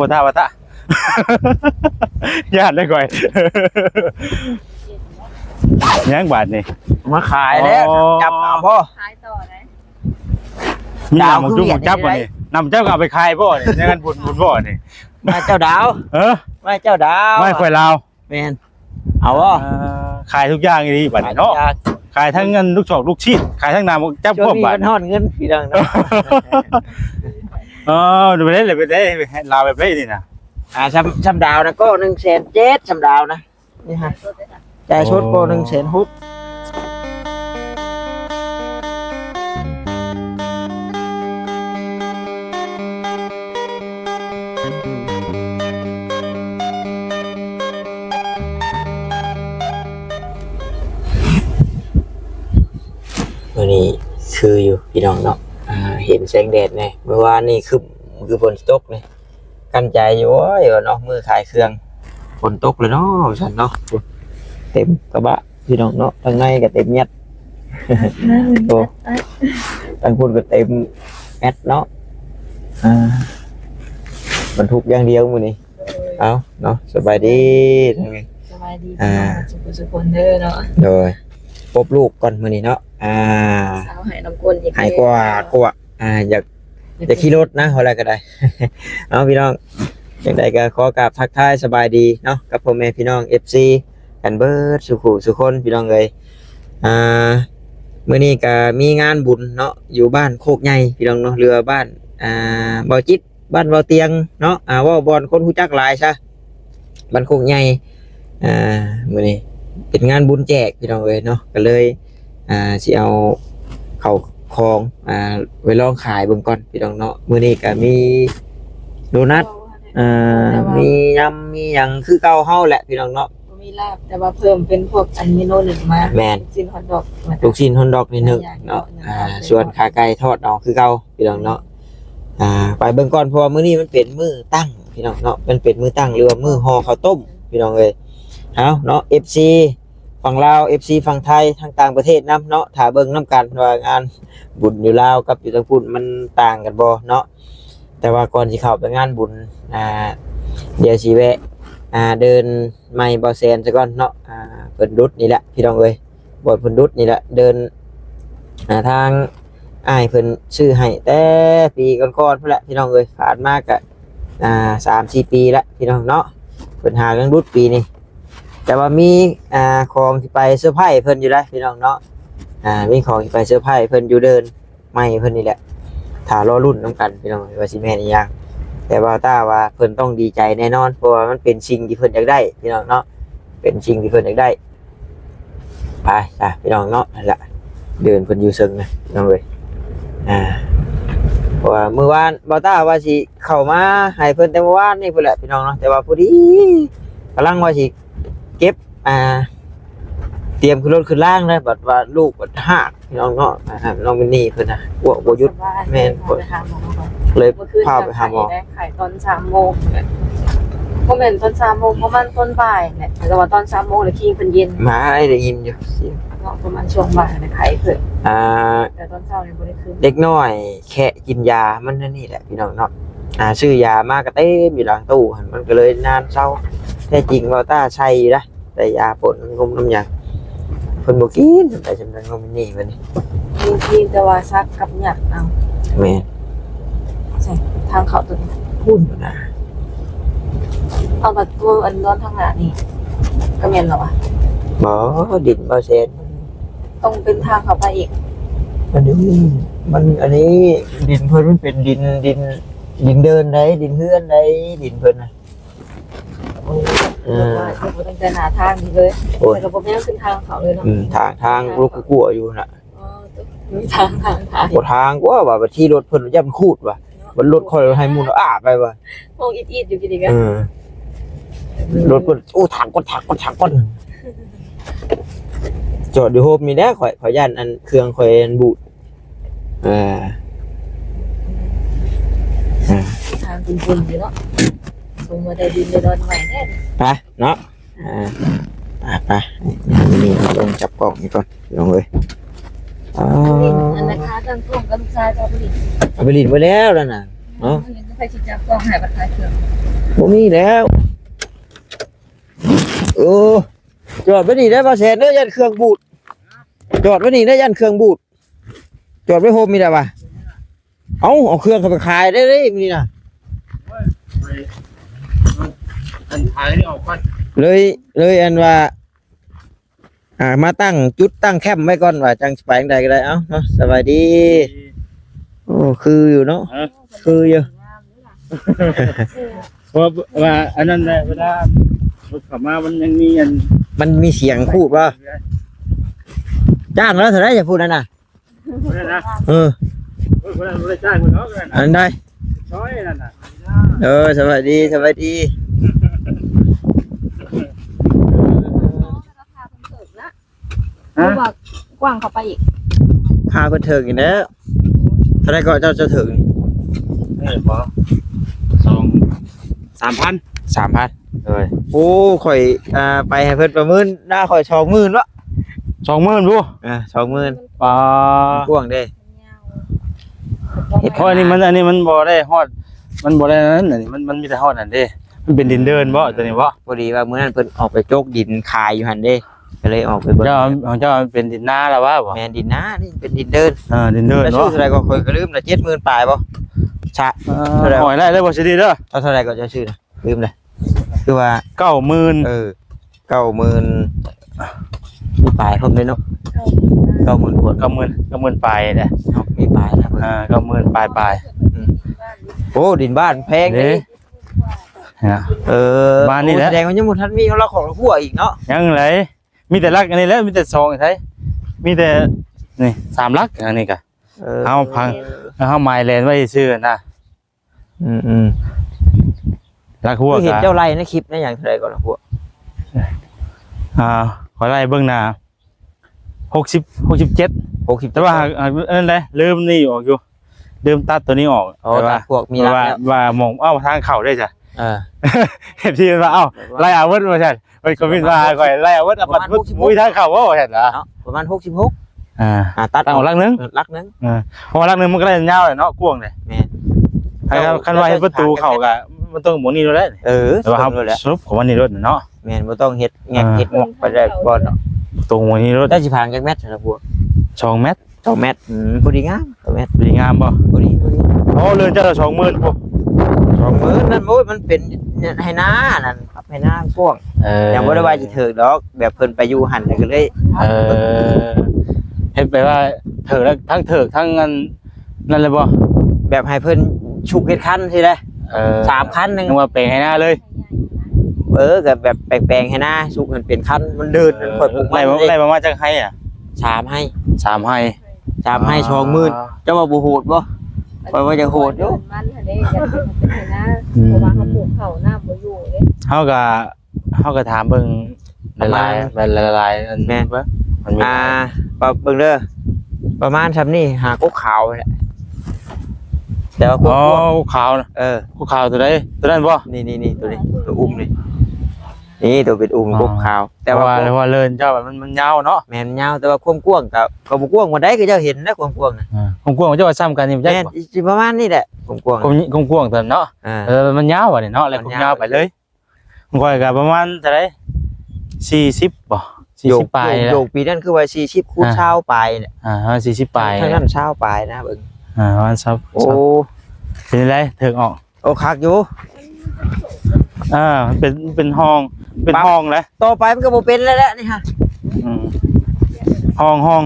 บ่ท่าบ่ตะญาติได้ก่อยยังบาดนี่มาขายแล้วจับเอาพ่อขายต่อได้มีน้ำจุ่มจับบ่นี่น้ำจับก็เอาไปขายบ่นี่ยังกันบุญบ่นี่มาเจ้าดาวมาเจ้าดาวไม่ค่อยลาวแม่นเอาบ่ขายทุกอย่างดีบาดนี่เนาะขายทั้งเงินลูกศอกลูกชีพขายทั้งน้ำจับพวกบาดมันฮอดเงินพี่ดังเนาะดูไปได้เลยไปได้ลาวแบบนี้นี่นะชำดาวนะก็1,700,000ชำดาวนะนี่ฮะจ่ายชดโปร1,600,000วันนี้คืออยู่พี่น้องเนาะเห็นแสงแดดไงเมื่อวานนี่คือฝนตกเลยกันใจอยู่โอ้ยเนาะมือขายเครื่องฝนตกเลยเนาะฉันเนาะเต็มกระบะพี่น้องเนาะทางในก็เต็มยัดโอ้ทางคุณก็เต็มแอดเนาะบรรทุกอย่างเดียวมือนี้เอาเนาะสบายดีทั้งนี้สบายดีสุขคนเด้อเนาะโดยปบลูกก่อนมือนี้เนาะสาวหายน้ำก้นอีกหายกว่าอยากขี่รถนะอะไรก็ได้เอาพี่น้องอย่างใดก็ขอกราบทักทายสบายดีเนาะกับพ่อแม่พี่น้อง FC กันเบิดสุคนพี่น้องเลยมื้อนี้ก็มีงานบุญเนาะอยู่บ้านโคกใหญ่พี่น้องเนาะเรือบ้านบ่อจิตบ้านบ่อเตียงเนาะว่าบอนคนฮู้จักหลายซะบ้านโคกใหญ่มื้อนี้เป็นงานบุญแจกพี่น้องเลยเนาะก็เลยสิเอาเข้าของไว้ลองขายเบิ่งก่อนพี่น้องเนาะมื้อนี้ก็มีโดนัทมียำมีหยังคือเก่าเฮาแหละพี่น้องเนาะมีลาบแต่ว่าเพิ่มเป็นพวกอันเมนูหนึ่งมาแม่นชิ้นฮอทดอกลูกชิ้นฮอทดอกนิดนึงเนาะส่วนขาไก่ทอดเอาคือเก่าพี่น้องเนาะไปเบิ่งก่อนเพราะว่ามื้อนี้มันเป็นมื้อตั้งพี่น้องเนาะมันเป็นมื้อตั้งหรือว่ามื้อห่อข้าวต้มพี่น้องเอ้ยเอาเนาะ FC ฝั่งลาว FC ฝั่งไทยทางต่างประเทศนำเนาะถ้าเบิ่งนำกันว่างานบุญอยู่ลาวกับอยู่ทางพุ่นมันต่างกันบ่เนาะแต่ว่าก่อนสิเข้าไปงานบุญเดี๋ยวสิแวะเดินไม้บ่อแซนซะก่อนเนาะเพิ่นดุดนี่แหละพี่น้องเอ้ยบ่เพิ่นดุดนี่แหละเดินทางอ้ายเพิ่นซื้อให้แต่ปีก่อนๆพุ่นแหละพี่น้องเอ้ยผ่านมาก็3-4 ปีแล้วพี่น้องเนาะเพิ่นหากันดุดปีนี้แต่ว่ามีของที่ไปเซอร์ไพรส์เพิ่นอยู่ได้พี่น้องเนาะมีของที่ไปเซอร์ไพรส์เพิ่นอยู่เดินไม้เพิ่นนี่แหละถ้ารอรุ่นนำกันพี่น้องว่าสิแม่นอีหยังแต่ว่าต้าว่าเพิ่นต้องดีใจแน่นอนเพราะว่ามันเป็นสิ่งที่เพิ่นอยากได้พี่น้องเนาะเป็นสิ่งที่เพิ่นอยากได้ไปจ้ะพี่น้องเนาะนั่นแหละเดินเพิ่นอยู่ซึ้งนะน้องเอ้ยเพราะว่ามื้อวานบ่ต้าว่าสิเข้ามาให้เพิ่นแต่เมื่อวานนี่พุ่นแหละพี่น้องเนาะแต่ว่าพอดีกำลังว่าสิเก็บเตรียมขึ้นรถขึ้นล่างนะบัดว่าลูกบัดหักพี่น้องเนาะน้องมินนี่เพิ่นน่ะบ่หยุดแม่นเลยพาไปหาหมอขายตอน3 โมงก็เป็นตอน3 โมงประมาณต้นบ่ายเนี่ยแต่ว่าตอน3 โมงแล้วคิงเพิ่นเย็นมาได้ยินอยู่เนาะประมาณช่วงบ่ายเนี่ยขายเพิ่นแต่ตอนเช้าเนี่ยบ่ได้คืนเด็กน้อยแค่กินยามันนี่แหละพี่น้องเนาะซื้อยามาก็เต็มอยู่หลังตู้มันก็เลยนานเศร้าแท้จริงว่าต้าใช้อยู่นะแต่ยาปวดงมน้ำยาเพิ่นบ่กินแต่จำเป็นก็มินี่บัดนี้กินแต่ว่าซักกับหยักเอาแม่ใช่ทางเขาตัวนี้พูดอยู่นะเอาบัดตัวอันนอนทางหน้านี่ก็แม่นแล้วอ่ะบ่ดินบ่เซนต้องเป็นทางเข้าไปอีกอันนี้ดินเพิ่นมันเป็นดินเดินได้ดินเฮือนได้ดินเพิ่นน่ะตั้งแต่หาทางนี่เลยแต่ก็บ่แม่นขึ้นทางเขาเลยเนาะทางลูกกัวอยู่น่ะมีทางบ่ทางกว่าว่าที่รถเพิ่นย่ำคูดว่ะมันรถค่อยให้มุนไปว่ะมองอีดๆอยู่กี่ดีกันรถเพิ่นโอ้ทางก้นจอดอยู่โฮมนี่แหละข่อยย่านอันเครื่องข่อยอันบูดทางคุณอยู่เนาะคงมาได้ดินได้ดอนใหม่แน่ไปเนาะไปนี่ลงจับกล่องนี่ก่อนลงเลยอันนะคะตั้งกล้องกับลูกชายจะผลิตเอาไปลินไว้แล้วนะเนาะไปชิจับกล้องหายบัตรขายเครื่อง บ่มีแล้วจอดไว้นี่ได้บ่แสนเด้อยันเครื่องบูดจอดไว้นี่ได้ยันเครื่องบูดจอดไว้โฮมมีได้ป่ะเอาเครื่องเข้าไปขายได้เลยนี่น่ะ อันท้ายนี่ออกก่อน เลยอันว่ามาตั้งจุดตั้งแคมป์ไว้ก่อนว่าจังไปจังใดก็ได้เอ้าเนาะสบายดีโอ้คืออยู่เนาะคืออยู่ เพราะว่าอันนั้นแหละเวลารถขับมามันยังมีอัน มันมีเสียงพูดว่าจ้างแล้วเท่าไหร่จะพูดนั่นน่ะ คนนั้นนะ เออ คนนั้นไม่ได้จ้างคนเนาะคนนั้น อันใด ช้อยนั่นน่ะ สบายดีสบายดี ราคาเพิ่นเติบนะเพราะว่ากว้างเข้าไปอีก พาเพิ่นถึงอีกแล้วเท่าไหร่ก็เจ้าจะถึง นี่พอ3,000 3,000โอ้ข่อยไปให้เพิ่นประเมินหน้าข่อย20,000วะ 20,000บ่ 20,000 ปลาก ว้างเด้ เพราะอันนี้มันบ่ได้ฮอดมันบ่ได้นั้นอันนี้มันมีแต่ฮอดนั่นเด้มันเป็นดินเดินบ่ตัวนี้บ่ พอดีว่ามื้อนั้นเพิ่นออกไปโจกดินขายอยู่หั่นเด้ก็เลยออกไปเบิ่ง เจ้าของเจ้ามันเป็นดินนาแล้วว่าบ่ แม่นดินนะนี่เป็นดินเดิน ดินเดิน แล้ว เนาะ ชื่ออะไรก็ข่อยก็ลืมละ70,000ปลายบ่ชะ หอยได้บ่สิดีเด้อ เท่าไหร่ก็จะชื่อนะลืมเลยคือว่า 90,000 90,000มีปลายพร้อมเลยเนาะ90,000พวด 90,000ปลายเด้ มีปลายนะ 90,000ปลาย โอ้ดินบ้านแพง เด้ นี่ ฮะ บ้านนี่แหละ แสดงว่ายังบ่ทันมีเราของหัวอีกเนาะ ยังไหลมีแต่ลักอันนี้แหล้วมีแต่2ไสมีแต่นี่3ลักอันนี้ก็เอาพังเอาไม้แลนไว้ซื่อนะ ลักหัว เห็น กะ เจ้าไรในคลิปในอย่างเท่าไหร่ก่อนล่ะพวก ขอไล่เบื้องหน้า67 60 แต่ว่านั่นแหละลืมนี่ออกอยู่ลืมตัดตัวนี้ออก อ๋อ แต่ว่า พวกมีรักแล้ว ว่ามองทางเข้าได้จ้ะ เออ เห็นที่ว่าไล่อาวุธมาใช่เฮ้ยก็มีว่าก่อยไล่อาวุธปัดมุ้ยทางเข้าว่าใช่เหรอ เนาะประมาณ66ตัด ตั้งลักนึง ลักนึง เพราะลักนึงมันก็ได้ยาวเลยเนาะกว้างเลย แม่ คันว่าให้ประตูเข้ากะมันต้องหมุนนี่แล้ว แต่ว่าครับ เลยแหละ สรุปของวันนี้รถเนาะ แม่นบ่ต้องเฮ็ดแงกเฮ็ดงอกไปได้บ่เนาะ ตรงวันนี้รถ ได้สิผ่านจักแมตรนะพวก 2 เมตร 2เมตรพอดีงาม2เมตร ดีงามป่ะ พอดี อ๋อเรือนเจ้าละ20,000ปุ๊บ 20,000นั่นโอ้ยมันเป็นให้หน้านั่นครับให้หน้ากว้างยังบ่ได้ว่าสิถึกดอกแบบเพิ่นไปอยู่หั่นก็เลย เห็นไปว่าเถิกแล้วทั้งเถิกทั้งนั่นเลยบ่ แบบให้เพิ่นชุกเฮ็ดคันสิได้3คันนึง นึกว่าเปลงให้หน้าเลย ก็แบบแปลงๆให้หน้าชุกมันเป็นคันมันเดินมันค่อยปลูก ไล่มาจากให้อ่ะ 3ให้ 3ให้ 3ให้20,000เจ้าว่าบ่โหดบ่ว่าจะโหดอยู่ มันหั่นเด้อยากเป็นไห้นะเพราะว่าเขาปลูกข้าวหน้าบ่อยู่เด้ เฮาก็ถามเบิ่งหลายอันแม่นบ่มันมี เบิ่งเด้อประมาณซำนี้หากกขาวแหละแต่ว่า อ๋อขาวนะกูขาวตัวใดตัวนั้นบ่ นี่ตัวนี้ตัวอุ้มนี่ตัวเป็นอุ้มกกขาวแต่ว่าเลินเจ้ามันยาวเนาะแม่นยาวแต่ว่าความกว้างก็บ่กว้างบ่ได้คือเจ้าเห็นนะความกว้างน่ะกว้างเจ้าว่าซ้ำกันนี่บ่ใช่ แม่นสิประมาณนี้แหละความกว้าง กว้างแต่เนาะมันยาวอ่ะนี่เนาะแล้วยาวไปเลยมันก็ประมาณเท่าไหร่40บ่40ปลายแล้ว โยกปีนั้นคือว่า40คูณ20ปลายเนี่ย40ปลาย ทางนั้น20ปลายนะเบิ่งประมาณ20โอ้เป็นไรถึงออก โอ้คักอยู่มันเป็นห้องแล้ว ต่อไปมันก็บ่เป็นแล้วแหละนี่ฮะห้อง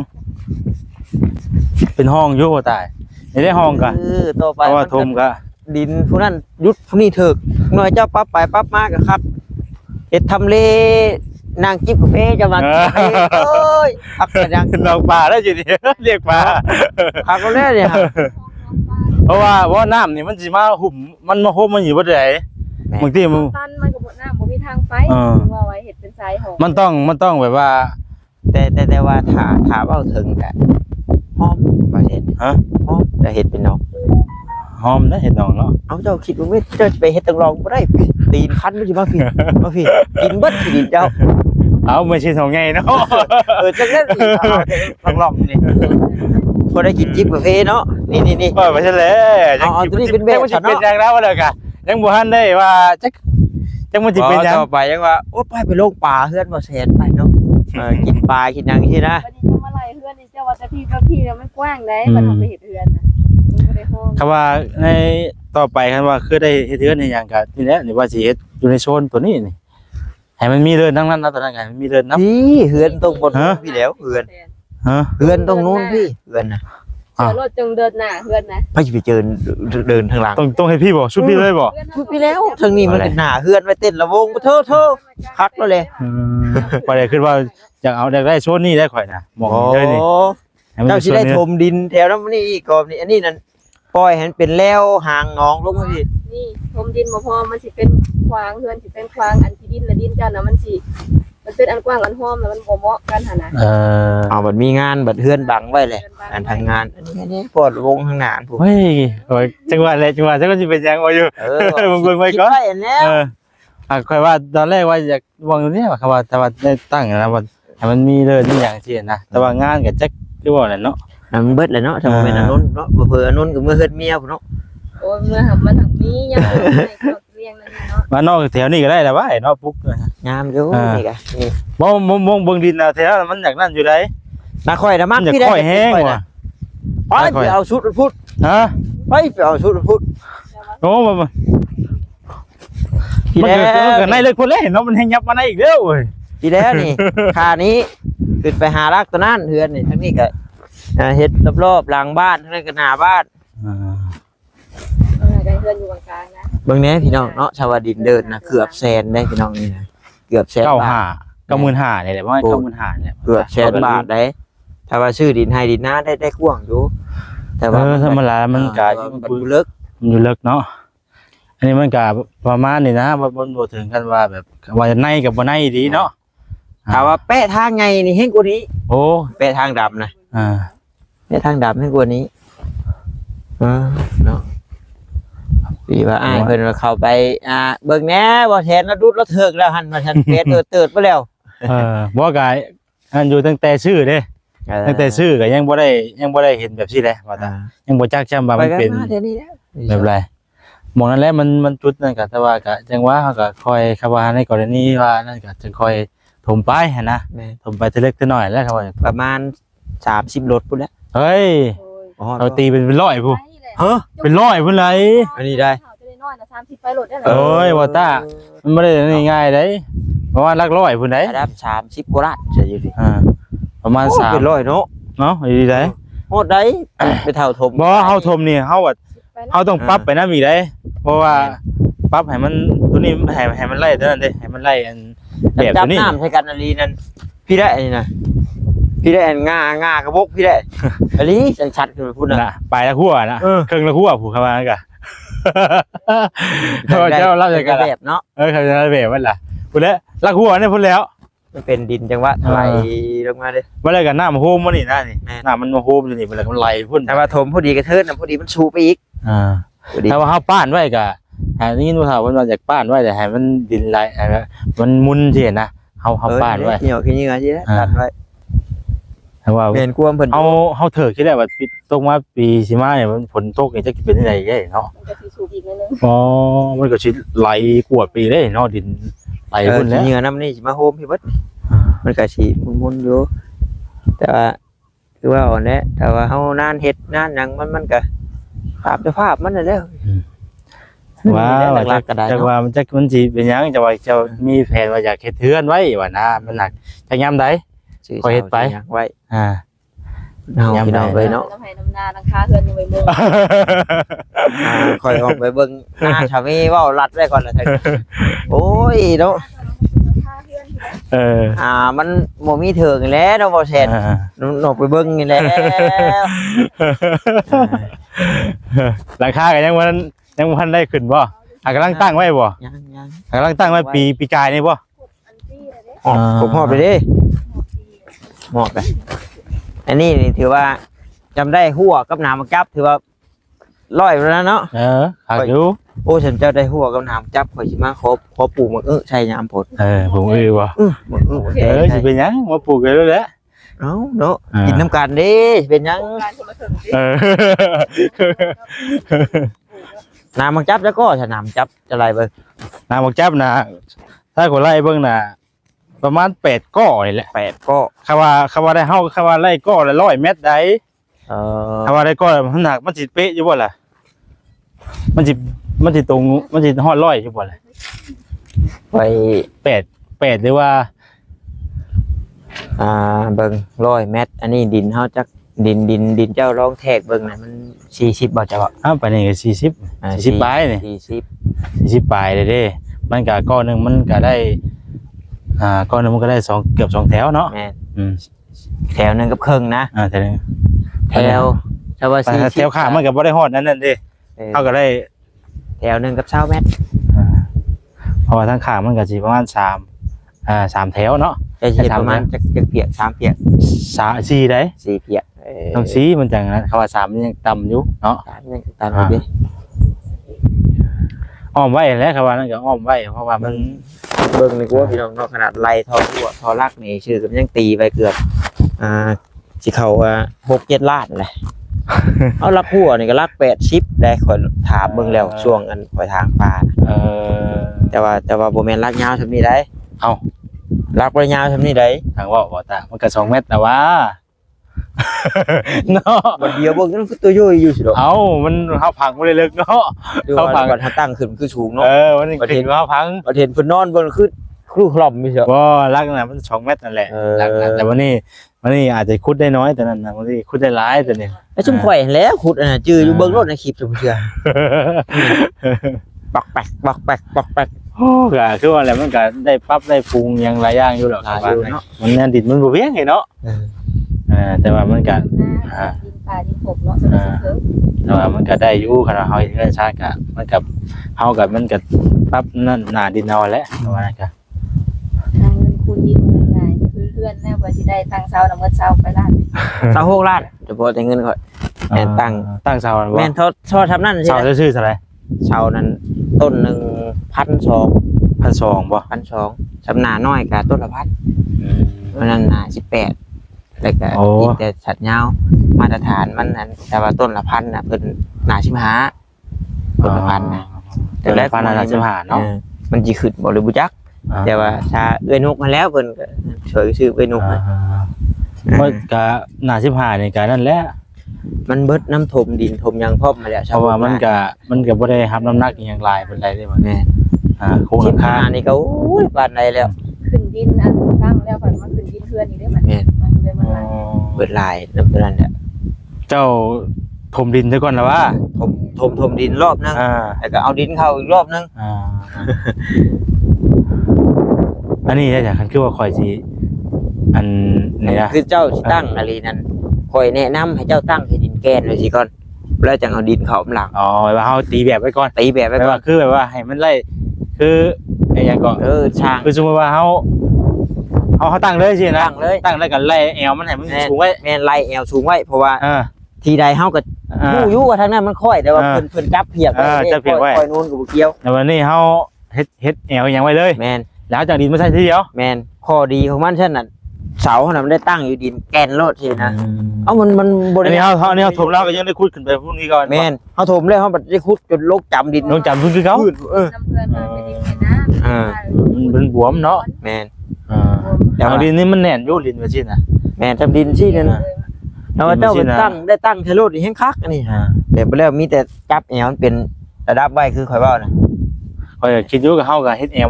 เป็นห้องอยู่ตายนี่ได้ห้องกะต่อไปเพราะว่าทมกะดินผู้นั้นยุดผู้นี้เถิกหน่อยเจ้าปั๊บไปปั๊บมาก็ครับเฮ็ดทำเลนางจิบกาแฟจะมาเอ้ยพักกันยัง นอกป่าได้อยู่นี่เรียกป่าพักก็แล้วเนี่ย เพราะว่าน้ำนี่มันสิมาหุ่มมันมาโฮมมันอยู่บ่ได้บางทีมันตันมันก็บ่น้ำบ่มีทางไปว่าไว้เฮ็ดเป็นสายหอมมันต้องแบบว่าแต่ว่าถ้าเว้าถึงก็หอมบ่เฮ็ดหอมแต่เฮ็ดเป็นนอกหอมนะเฮ็ดนอกเนาะเอาเจ้าคิดว่าเจ้าไปเฮ็ดตังรองบ่ได้ตีนคันมันสิมาพี่กินเบิดสิเจ้าเอาไม่ใช่ทองไงเนาะจังนั้นตังรองนี่บ่ได้กินจิบกาแฟเนาะนี่ไม่ใช่แล้วตัวนี้เป็นแบบเป็นอย่างแล้วเลยกะ ยังบ่ทันได้ว่าจักมันสิเป็นหยัง ต่อไปยังว่าโอ้ไปลงป่าเฮือนบ่แสนไปเนาะกินปลากินหยังที่นะ วันนี้จะมาไล่เฮือนนี่เจ้าว่าแต่พี่กับพี่เนี่ยมันกว้างได้มันทำไปเฮ็ดเฮือนน่ะมันบ่ได้ห้อง คำว่าในต่อไปคันว่าคือได้เฮ็ดเฮือนให้หยังก็นี่แหละนี่ว่าสิเฮ็ดอยู่ในโซนตัวนี้นี่ให้มันมีเดินทั้งนั้นนะตอนนั้นก็ให้มันมีเดินนํ พี่เฮือนตรงบนนู้นพี่แล้วเฮือน ฮะ เฮือนตรงนู้นพี่เฮือนน่ะ เจอรถจงเดินหน้าเฮือนนะ ไปสิไปเจอเดินทางหลัง ต้องให้พี่บ่ชุดพี่เลยบ่ พูดไปแล้วทางนี้มันเป็นหน้าเฮือนไว้เต้นระวงบ่เธอคักแล้วเลย บ่ได้คิดว่าอยากเอาได้โซนนี้ได้ข่อยนะหมองนี้เลยนี่ให้มัน เจ้า อยู่ สิ โซน ได้ นี้ ถมดินแถวนั้นนี่อีกกอบนี่อันนี้นั่นปล่อยให้มันเป็นแล้วหางหนองลงมาพี่ นี่ทมดินบ่พอมันสิเป็นควางเฮือนสิเป็นควางอันที่ดินและดินเจ้าน่ะมันเป็นอันกว้างอันห้อมแล้วมันบ่เหมาะกันหั่นน่ะ เอาบัดมีงานบัดเฮือนบังไว้เลยอันทางงานอันนี้ปลดวงข้างหน้าผม เฮ้ยโอ้ยจังหวะจังก็สิเป็นหยังบ่อยู่ มึงไว้ก่อน คิดไว้แล้ว ค่อยว่าตอนแรกว่าอยากวางตรงนี้ว่าคำว่าแต่ว่าได้ตั้งนะว่าให้มันมีเดินนี่อย่างที่นะแต่ว่างานก็จักคือว่านั่นเนาะ มันเบิดเลยเนาะถ้าบ่แม่นอันนู้นเนาะเผื่ออันนู้นก็มือเฮือนเมียพุ่นเนาะ โอ้ยเมื่อหับมันหักมียังให้เขาเลี้ยงนั่นเนาะ มานอกแถวนี้ก็ได้แล้วว่าไอ้เนาะปุ๊ก งามอยู่นี่กะนี่ บ่มองเบิ่งดินน่ะแถวนั้นมันอยากนั่นอยู่ได้ นาค่อยนะมัน อยาก พี่ได้ ค่อยแห้งว่ะ ไปเอาชุดพุด ฮะ ไปเอาชุดพุด โอ้มัน พี่ มัน แล้ ก็ในเลยคนแรกเนาะมันแฮงยับมาในอีกแล้วเว้ย พี่แล้วนี่ค่านี้ขึ้นไปหารักตัวนั้นเฮือนนี่ทั้งนี้ก็เฮ็ดรอบๆหลังบ้านทั้งนั้นก็หน้าบ้าน ได้เฮือนอยู่กลางๆนะ เบิ่งแหน่พี่น้องเนาะชาวดินเดินนะเกือบแสนได้พี่น้องนี่นะเกือบแสนบาท 95,000นี่แหละว่า95,000เนี่ย เกือบแสนบาทได้ถ้าว่าชื่อดินให้ดินนาได้กว้างอยู่แต่ว่า ธรรมดามันก็ มันเลิก มันอยู่เลิกเนาะอันนี้มันก็ประมาณนี้นะบ่ถึงกันว่าแบบว่าในกับบ่ในดีเนาะ ถ้าว่าแปะทางไงนี่แห้งกว่านี้ โอ้ แปะทางดำนะ อ่า แปะทางดำแห้งกว่านี้เนาะพี่ว่าอ้ายเพิ่นว่าเข้าไปเบิ่งแหน่บ่แทนแล้วดุดแล้วเถิกแล้วหั่นมาทันเป็ดเติดไปแล้ว บ่กายอันอยู่ตั้งแต่ชื่อเด้ตั้งแต่ชื่อก็ยังบ่ได้เห็นแบบซี่แหละว่าแต่ยังบ่จักจำว่ามันเป็น เดี๋ยวนี้แล้ว แบบไรหมองนั้นแหละมันจุดนั่นก็แต่ว่าก็จังว่าเขาก็คอยคำว่าในกรณีว่านั่นก็จะคอยถมไปหั่นนะ แม่ ถมไปทีเล็กทีน้อยแล้วครับว่า ประมาณ30รถพุ่นแล้ว เฮ้ย โอ้ย เอาตีเป็นร้อยผู้ เฮ้อ เป็นร้อยพุ่นเลย อันนี้ได้ จะได้น้อยนะ30ไปโหลดได้ โอ้ยว่าตามันไม่ได้ง่ายๆเด้ประมาณหลักร้อยพุ่นเด้ ระดับ30กว่าล้านจะอยู่ดิ ประมาณ โอ้ 3 เป็นร้อยเนาะ เนาะอยู่ดีได้ โหดได้ไปเท่าถม บ่เฮาถมนี่เฮาว่าเฮาต้องปรับไปนำอีกได้เพราะว่าปรับให้มันตัวนี้ให้มันไล่เท่านั้นเด้ให้มันไล่อันแบบตัวนี้ น้ำใช้กันอลีนั่นพี่ได้อันนี้นะพี่ได้อันงากระบกพี่ได้อลีชัดๆขึ้นไปพูดนะ น่ะปลายละหัวนะเครื่องละหัวผู้เข้ามานั่นก็เจ้ารับจากกัน แบบเนาะ เขาจะได้แบบมันล่ะพูดแล้วลักหัวเนี่ยพูดแล้ว มันเป็นดินจังหวะไหลลงมาเลย ว่าอะไรกันหน้ามันโฮมมันนี่หน้านี่ แม่ หน้ามันมาโฮมอยู่นี่มันเลยมันไหลพุ่น แต่ว่าถมพอดีกระเทิดนะพอดีมันชูไปอีก พอดี ถ้าว่าเขาป้านไว้ก็หานี่นู่นถามว่าอยากป้านไว้แต่ให้มันดินไหลมันมุนเสียนะเขาป้านไว้ เหนียวขี้เหงื่อใช่ไหมตัดไว้ แต่ว่า เป็นกวมเพิ่น เขาเถิดคิดได้ว่าปีตกมาปีสิมาเนี่ยมันฝนตกเนี่ยจะเป็นยังไงเนาะ มันจะสิสูบอีกนิดนึง อ๋อมันก็ชิไหลกวดปีเลยเนาะดินไหลพุ่นแล้ว ขี้เหงื่อน้ำนี่สิมาโฮมพี่เบิดมันก็สิมุนๆอยู่แต่ว่าคือว่าอ่อนแล้วแต่ว่าเฮานานเฮ็ดนานหยังมันก็ภาพจะภาพมันน่ะแล้ว ว่า หลักๆก็ได้ จะ เนาะ ว่ามันจะมันสิเป็นหยังจะว่าจะมีแผนว่าอยากเฮ็ดเทือนไว้ว่านะมันหนักจะยามใด ขอเฮ็ดไป ไว้ อ่า เอาพี่น้องเลยเนาะ น้ำให้น้ำนาลังคาเฮือนยังไปเมือง คอยออกไปเบิ่งหน้าชาวีเว้ารัดไว้ก่อนละเถอะโอ้ยเนาะ ลังคาเฮือน มันบ่มีเถิงแล้วเนาะบ่แซ่นนอกไปเบิ่งนี่แหล้ว หลังคาก็ยังพันได้ขึ้นบ่กำลังตั้งไว้บ่ ยัง กำลังตั้งไว้ปีกายนี่บ่ อันที่เลยเด้ ผมหอบไปดิหอบไปอันนี้นี่ถือว่าจำได้หัวกับหนามจับถือว่าร้อยแล้วเนาะ หักอยู่ โอ้ฉันเจ้าได้หัวกับหนามจับข่อยสิมาขอปลูกมันใช่ยามผล ผมบ่ มัน สิเป็นหยังมาปลูกกันแล้วแหละ เนาะกินน้ำกันดิเป็นยัง การคนมาถึงดิ เออ น้ำมังจับแล้วก็สนามจับจะไรเบิ่ง นาบอกจับนะถ้าคนไล่เบิ่งน่ะประมาณ8ก้อนี่แหละ 8ก็ คำว่าได้เฮาคำว่าไล่ก้อละ100 เมตรได้คำว่าได้ก้อมันหนักมันสิเป๊ะอยู่บ่ล่ะมันสิตรงมันสิฮอด100อยู่บ่ล่ะ ไป 8หรือว่า เบิ่ง100 เมตรอันนี้ดินเฮาจักดินเจ้าลองแทกเบิ่งน่ะมัน40บ่จ้ะบ่ อ้าวไปนี่ก็40ปลายนี่ 40ปลายเลยเด้มันก็ก้อนึงมันก็ได้ก้อนึงมันก็ได้2เกือบ2แถวเนาะ แม่น อืม แถวหนึงกับครึ่งนะ แถวนึง แถวถ้าว่า40 แถวข้างมันก็บ่ได้ฮอดนั่นเด้เฮาก็ได้ แถวหนึงกับ20 เมตร เพราะว่าทางข้างมันก็สิประมาณ3แถวเนาะ จะสิประมาณจักเปียก3เปียก 4ได้ 4เปียก ต้องสีมันจังนั้นคำว่า3มันยังต่ำอยู่เนาะ 3ยังตันอยู่ดิ อ้อมไว้แล้วคำว่านั้นก็อ้อมไว้เพราะว่ามัน เบิ่งนี่กูว่าพี่น้องเนาะขนาดไล่ทอหัวทอลักนี่ชื่อก็ยังตีไปเกือบสิเข้า6-7 ล้านเลย เอาลักหัวนี่ก็ลัก80ได้ข่อยถามเบิ่งแล้วช่วงอันข่อยทางป่า แต่ว่าบ่แม่นลักยาวซำนี้ได้ เอา ลักบ่ยาวซำนี้ได้ ทางว่าบ่ตามันก็2 เมตรแต่ว่า เนาะ บ่เดียวเบิ่งนั่นคือตัวย่อยอยู่สิดอก เอามันเฮาพังบ่ได้ลึกเนาะ เขาพังก่อนถ้าตั้งขึ้นคือสูงเนาะ มันคิดว่าเฮาพัง ประเทศเพิ่นนอนเบิ่งคือครูคล่อมมีเสีย บ่ลักน่ะมัน2 เมตรนั่นแหละลักน่ะแต่วันนี้อาจจะขุดได้น้อยแต่นั้นน่ะวันนี้ขุดได้หลายแต่นี่ ไอ้ซุ่มข่อยแล้วขุดอันน่ะจืออยู่เบิ่งรถในคลิปซุ่มเชื่อปักแปกปักแปกปักแปก โอ้ก็คือว่าแล้วมันก็ได้ปรับได้ปรุงอย่างหลายอย่างอยู่หรอกครับเนาะมันแน่นดินมันบ่เพียงไงเนาะแต่ว่ามันก็ ดินป่าดินผกเนาะสนับสนุน แต่ว่ามันก็ได้อยู่ขนาดเฮาเฮ็ดเรือนชาติก็มันก็เฮากับมันก็ปรับนั่นหน้าดินเอาแหละว่านั่นก็ ทางเงินคูณดินมันง่ายคือเพื่อนแน่ว่าสิได้ตั้งเสาน้ำเงินเสาไปล้าน 26 ล้านเฉพาะแต่เงินข่อยแม่นตั้ง เสา แม่นทอดทำนั่นสิ เสาชื่อเท่าไหร่ เสานั้นต้นหนึง 1,200 1,200บ่ 1,200สำนาน้อยก็ต้นละ1,000เพราะนั้นน่ะ18แล้วก็อีกแต่สัตว์ยาวมาตรฐานมันนั้นแต่ว่าต้นละ1,000น่ะเพิ่นน่า15ต้นละ1,000น่ะ แต่แรกพันน่าจะผ่านเนาะ มันสิขึ้นบ่หรือบ่จักแต่ว่าถ้าเอื้อยนกมาแล้วเพิ่นก็ช่วยซื้อเอื้อยนกให้ มันก็น่า15นี่ก็นั่นแหละ มันเบิดน้ำถมดินถมหยังพร้อมมาแล้ว เพราะว่ามันก็บ่ได้รับน้ำหนักอหยังหลายปานใดเด้บ่ แม่ โครงหลังคา 15นี่ก็โอ้ยปานใดแล้ว ขึ้นดินอันตั้งแล้วก่อนมาขึ้นดินเพื่อนอีกได้มันมันเลยมันหลาย เบิดหลายนำนั้นแหละ เจ้าถมดินซะก่อนล่ะว่า ถมดินรอบนึงแล้วก็เอาดินเข้าอีกรอบนึง อันนี้ได้จากคันคือว่าข่อยสิอันนี่นะ คือเจ้าสิตั้งอะไรนั่นข่อยแนะนำให้เจ้าตั้งให้ดินแกนไว้สิก่อนแล้วจังเอาดินเข้าหลัง อ๋อว่าเฮาตีแบบไว้ก่อน ตีแบบไว้ แปล ก่อ ว่าน คือแบบว่าให้มันไล่คือไอ้หยังก็ ช่าง คือสมมุติว่าเฮาตั้งเลยสินะ ตั้งเลย ตั้งแล้วก็ไล่แอวมันให้มันสูงไว้ แม่นไล่แอวสูงไว้เพราะว่า อ่า ทีใดเฮาก็ฮู้อยู่ว่าทางนั้นมันค่อยแต่ว่าเพิ่นจับเพียก จับเพียกไว้ ค่อยนู่นก็บ่เกี่ยว แต่วันนี้เฮาเฮ็ดแอวหยังไว้เลย แม่น แล้วจากดินมาใส่ทีเดียว แม่นข้อดีของมันเช่นนั้นเสาน่ะมันได้ตั้งอยู่ดินแกนโลดสินะเอ้ามันบ่ อัน ได้ นี้เฮาถมแล้วก็ยังได้ขุดขึ้นไปพวกนี้ก่อน แม่นเฮาถมแล้วเฮาบ่ได้ขุดจนลกจำดิน ต้องจำพื้นคือเขา น้ำเพื่อนมาเป็นดินแม่น้ำ มันบวมเนาะ แม่น เอาดินนี่มันแน่นอยู่ดินว่าซี่นะ แม่นจำดินสินั่นเอาว่าเจ้าเป็นตั้งเทโลดนี่แฮงคักอันนี้แต่บ่แล้วมีแต่จับแอวมันเป็นระดับไว้คือข่อยเว้านะ ข่อยคิดอยู่กับเฮาก็เฮ็ดแอว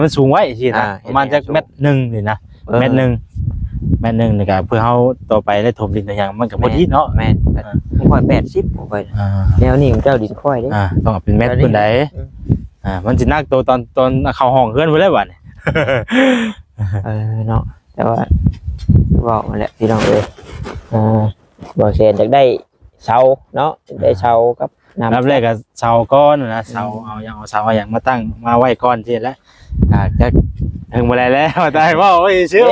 มันสูงไว้ซี่นะประมาณจักเม็ดนึงนี่นะเม็ดนึงนี่ก็เพื่อเฮาต่อไปได้ถมดินอย่างมันก็บ่ดีเนาะ แม่นผมค่อย80ผมค่อยแนวนี้ของเจ้าดินค่อยเด้ ต้องเอาเป็นเม็ดเพิ่นได้มันสินักโตตอนเข้าห้องเฮือนเพิ่นแล้วบัดนี้ เนาะแต่ว่าบอกมาแล้วพี่น้องเลยบอกเชนจากได้เสาเนาะได้เสากับน้ำ รับแรกก็เสาก้อนนะเสาเอาเสาเอาอย่างมาตั้งมาไว้ก้อนที่แล้วจะถึงเมื่อไรแล้วแต่ว่าโอ้ยชื่อ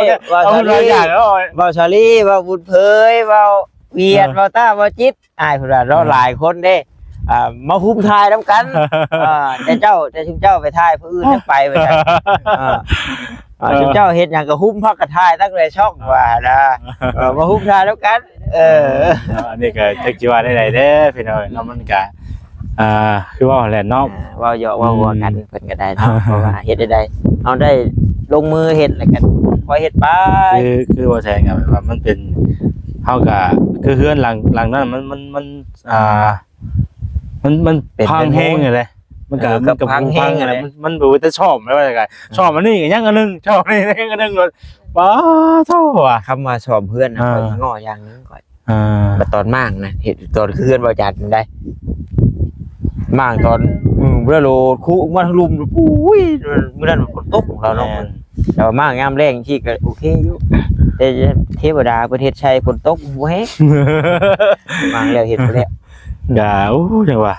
เอาหลายอย่างแล้ว เบาชาลีเบาบุญเพยเบาเวียนเบาต้าเบาจิ๊บคนละเราหลายคนเด้มาพุ่มทายน้ำกันแต่ชุมเจ้าไปทายผู้อื่นไปจังชุมเจ้าเห็นอย่างกับหุ้มพักกระทายตั้งแต่ช่องว่านะมาหุ้มทายแล้วกันอันนี้ก็จักจีว่าได้เด้พี่น้องเนาะมันก็ คือว่าแหละเนาะ เว้าเหยาะเว้าหัวกันเพิ่นก็ได้เนาะเพราะว่าเฮ็ดได้เอาได้ลงมือเฮ็ดแล้วกันคอยเฮ็ดไป คือว่าแทงกันว่ามันเป็นเฮาก็คือเฮือนหลังนั้นมันมันพังแห้งเลยมันก็พังแห้งอะไรมันบ่ว่าจะชอบไม่ว่าจังไดชอบมันนี่ก็ยังอันนึงชอบนี่ยังอันนึงเลยป้าเท่าว่ะ คำว่าชอบเพื่อนนะข้อยง้ออย่างนึงก่อน อ่า มาตอนมั่งนะเห็นตอนคือเพื่อนบ่จัดมันได้มั่งตอนเมื่อโลคู่มันลุมอุ้ยเมื่อนั้นฝนตกของเราเนาะแต่ว่ามั่งยามแรงที่ก็โอเคอยู่แต่เทวดาประเทศชัยฝนตกบ่แฮงมั่งแล้วเห็นไปแล้ว อย่าโอ้จังว่า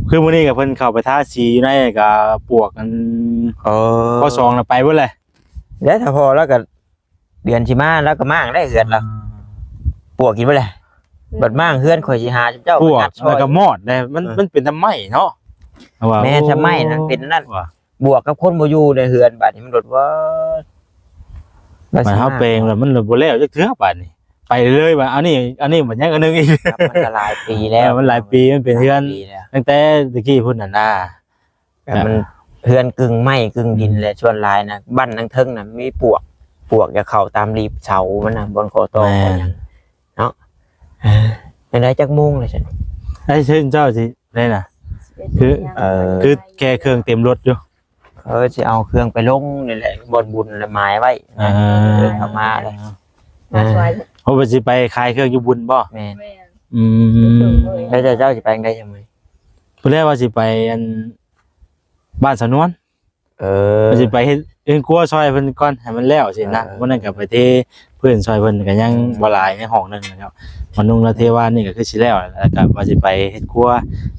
คือมื้อนี้ก็เพิ่นเข้าไปทาสีอยู่ในก็ปวกกันข้อ2น่ะไปเบิดเลย เดี๋ยวถ้าพอแล้วก็เดือนสิมาแล้วก็มั่งได้เฮือนแล้วปวกกินไปเลยบัดมั่งเฮือนข่อยสิหาเจ้า ปวก งัดซอ แล้ว ย ก็มอดได้มันเป็นทำไมเนาะว่า แม่ทำไมนะเป็นนั่น ว่า บวกกับคนบ่อยู่ในเฮือนบัดนี้มันโดดว่า มันเฮาเปลงแล้วมันบ่แล้วจักเทื่อบัดนี้ไปเลยว่าอันนี้มันยังอันนึงอีก ครับมันก็หลายปีแล้ว มันหลายปีมันเป็นเฮือน ปีแล้ว ตั้งแต่ตะกี้พุ่นน่ะนะ แต่มันเฮือนกึ่งไม้กึ่งดินเลยชวนหลายนะบ้านทั้งเทิงน่ะมีปวกจะเข้าตามรีบเสามันน่ะบนคอตอคอหยังเนาะในจักโมงเลยฉัน ไอ้เช่นเจ้าสิได้น่ะ คือแกเครื่องเต็มรถอยู่ สิเอาเครื่องไปลงนี่แหละบนบุญละไม้ไว้นะเดินเข้ามาเลย มาช่วย เพราะว่าสิไปขายเครื่องอยู่บุญบ่ แม่น แม่น อืม แล้วเจ้าสิไปจังได๋จังได๋ เพิ่นเรียกว่าสิไปอันบ้านสะนวนว่าสิไปเฮ็ดครัวซอยเพิ่นก่อนให้มันแล้วสินะวันนั้นก็ไปเทเพิ่นซอยเพิ่นก็ยังบ่หลายในห้องนึงนะครับวันนุ่งละเทวานี่ก็คือสิแล้วแล้วก็ว่าสิไปเฮ็ดครัว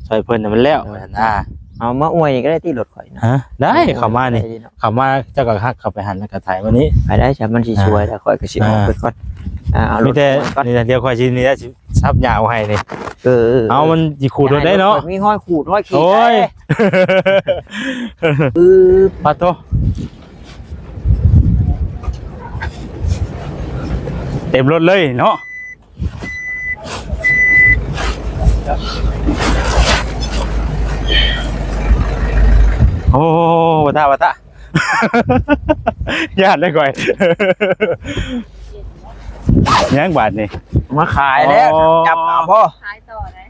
ซอยเพิ่นให้มันแล้วว่าซั่นนะ เอามาอวยนี่ก็ได้ที่รถข่อยนะ ฮะได้เข้ามานี่เข้ามาเจ้าก็ฮักเข้าไปหันแล้วก็ถ่ายวันนี้ ไปได้จ้ะมันสิช่วยแล้วข่อยก็สิออกไปก่อนเอาร มี ถ แต่ ก่อน นี่แต่เดียวค่อยสินี่สิซับยาวให้นี่ เอามันสิขูดรถได้เนาะ มีห้อยขูดห้อยขีด โอ้ย ปาโตเต็มรถเลยเนาะโอ้วัตา ญาติได้ก่อย ยังบาทนี่ มาขายแล้ว อ๋อ จับเอาพ่อ ขายต่อนะ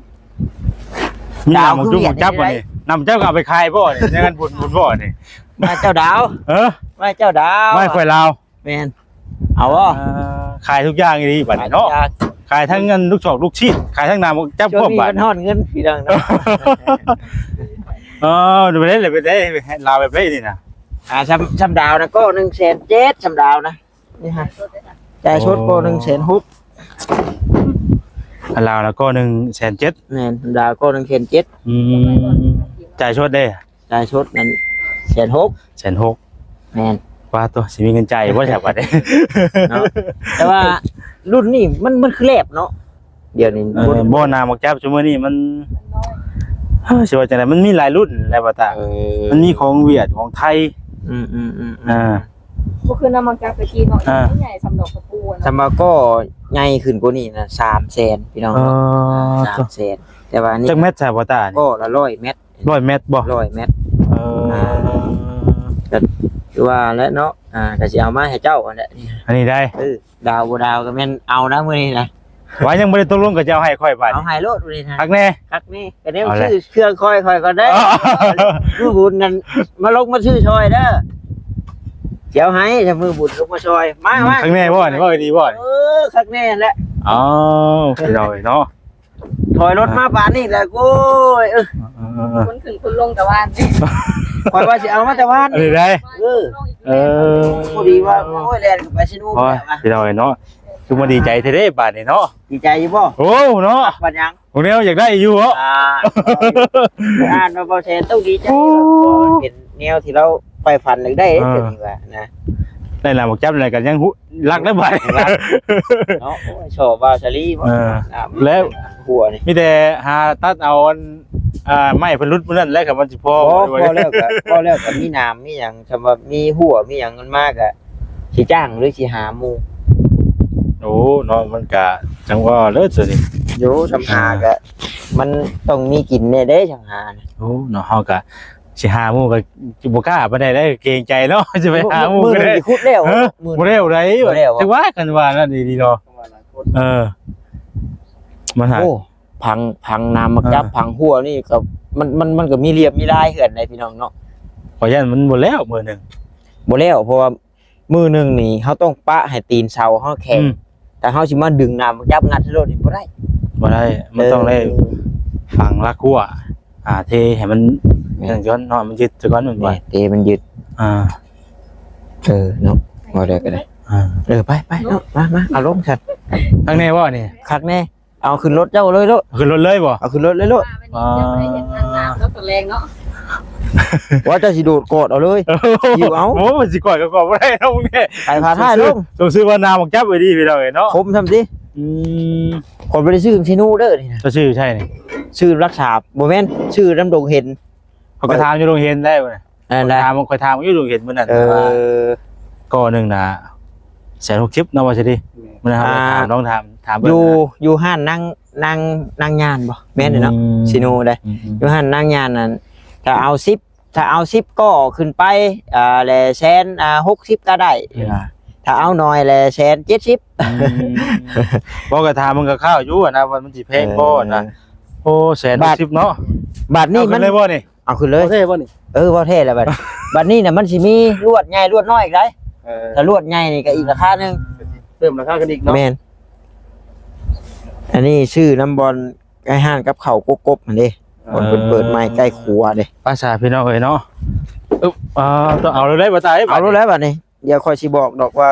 มี ดาว นำหมกจุ่มหมกจับบ่นี่นำเจ้าก็เอาไปขายบ่นี่ยังกันบุญบ่นี่ มาเจ้าดาว มาเจ้าดาว ไม่ค่อยลาว แม่นเอาบ่ ขายทุกอย่างดีบัดนี้เนาะขายทั้งเงินลูกศอกลูกชีพขายทั้งนามหมกจับ ช่ พ ว ว ง ก นี้ บาท มันฮอดเงินพี่ดังเนาะ ดูไปได้เลยไปได้ลาวไปนี่นะ ชำดาวนะก็1,700,000ชำดาวนะนี่ฮะจ่ายชดก็1,600,000 ลาวแล้วก็170,000 แม่นชำดาวก็1,700,000 จ่ายชดได้ จ่ายชดนั้น1,600,000 160,000 แม่น ว่าตัวสิมีเงินจ่ายบ่ใช่บัดนี้ เนาะแต่ว่ารุ่นนี้มันคือแลบเนาะเดี๋ยวนี้ บ่นาหมกจับชั่วโมงนี้มันสิว่าจังได๋มันมีหลายรุ่นแล้วบ่ตามันมีของเวียดของไทย ก็คือน้ำมันจากไปกินเนาะใหญ่สำดอกกระปูนะ สมาก็ใหญ่ขึ้นกว่านี้นะ300,000พี่น้อง 300,000แต่ว่านี่ จักเม็ดใช่บ่ตานี่ ก็ละ100 เมตร 100เม็ดบ่ 100 เมตรคือว่าแล้วเนาะก็สิเอามาให้เจ้าอันนี้ อันนี้ได้ ดาวบ่ดาวก็แม่นเอานะมื้อนี้นะ ว่ายังบ่ได้ตกลงกับเจ้าให้ค่อยบาด เอาให้โลดมื้อนี้นะ ฮักแน่ คักนี่ก็ได้ชื่อเครื่องค่อยก็ได้คือบุญนั่นมาลงมาชื่อซอยเด้อเดี๋ยวให้ถ้ามือบุญลงมาซอยมา ฮักแน่บ่นี่บ่ดีบ่นี่ คักแน่แหละ อ๋อพี่น้อยเนาะ ถอยรถมาป่านนี้แหละโอ้ย คนขึ้นคนลงแต่ว่า คอยว่าสิเอามาแต่วัน อันนี้ได้ พอดีว่าโอ้ยแลนไปซินู โอ้ยพี่น้อยเนาะคือมาดีใจเท่เด้บาดนี่เนาะ ดีใจอยู่บ่ โอ้เนาะ บัดยัง พวกนี้อยากได้อยู่เหรอ อ่านมาบ่แทนต้องดีใจเป็นแนวที่เราไปฝันนึกได้เป็นว่านะ ได้ล่ะบอกจับอะไรกันยังรักแล้วบาด เนาะชอบว่าชาลีบ่แล้วหัวนี่ มีแต่หาตัดเอาไม้เพิ่นรุดมื้อนั้นแล้วก็มันสิพอ พอแล้วก็มีน้ำมีหยังสำหรับมีหัวมีหยังมันมากอ่ะสิจ้างหรือสิหาหมู่ โอ้เนาะมันก็จังว่าเลิศสิ อยู่ชำหาก็มันต้องมีกินแน่เด้ชำหา โอ้เนาะเฮาก็สิหาหมู่ก็บ่กล้าปานใดได้เกรงใจเนาะจะไปหาหมู่ก็ได้ สิคุดแล้ว บ่ได้ไรจังว่ากันว่านั่นดีๆเนาะมันหา โอ้พังน้ำมักจับพังหัวนี่ก็มันก็มีเรียบมีลายเหือนในพี่น้องเนาะ ขอยันมันบ่แล้วมื้อนึง บ่แล้วเพราะว่ามือหนึงนี่เฮาต้องปะให้ตีนเสาเฮาแข็งแต่เฮาสิมาดึงน้ำมักจับงัดให้รถนี่บ่ได้ บ่ได้มันต้องได้ฝังละกัวเทให้มันนั่นก่อนเนาะมันยึดซะก่อนมัน นี่ ว่า เตมันยึด เนาะบ่ได้ก็ได้ไปเนาะมาเอาลงซั่น ทางแน่บ่นี่ คักแน่เอาขึ้นรถเจ้าเลยโลด ขึ้นรถเลยบ่ เอาขึ้นรถเลยโลด ยังไม่ได้เห็นน้ำแล้วก็แรงเนาะ ว่าเจ้าสิโดดกอดเอาเลย อยู่เอา โอ้มันสิกอดก็กอดบ่ได้เนาะมึงนี่ ไปพาท่ายลง ต้องซื้อว่านาบักจับไว้ดีพี่น้องเอ้ยเนาะ คมทำสิคนบ่ได้ชื่อชินูเด้อนี่นะ ก็ชื่อใช่นี่ ชื่อรักษาบ่แม่นชื่อลำดงเห็น เขาก็ถามอยู่โรงเรียนได้บ่เนี่ย นั่นแหละ คอยถามอยู่โรงเรียนมื้อนั้น อ ก็นึงน่ะ160เนาะว่าสิดิมื้อนั้นถามน้องถาม อยู่ห้านนางยานบ่แม่นเนาะชินูได้อยู่ห้านนางยานนั่นถ้าเอา10ก็ขึ้นไปแลแสน60ก็ได้ถ้าเอาน้อยแลแสน70บ่ก็ถามมันก็ข้าวอยู่นะว่ามันสิแพงบ่นะโอ้160เนาะ บาทนี้มัน เลยบ่นี่ เอาขึ้นเลย เท่บ่นี่ บ่เท่แล้วบัดนี้น่ะมันสิมีลวดใหญ่ลวดน้อยอีกได้ถ้าลวดใหญ่นี่ก็อีกราคานึง เพิ่มราคากันอีกเนาะ แม่นอันนี้ชื่อน้ำบอลใกล้ห้านกับเขากบๆมันเด้บอลเปิดใหม่ใกล้ครัวเด้ ภาษาพี่น้องเอ้ยเนาะต้องเอาเลยบ่ตาย เอารู้แล้วบัดนี้เดี๋ยวค่อยสิบอกดอกว่า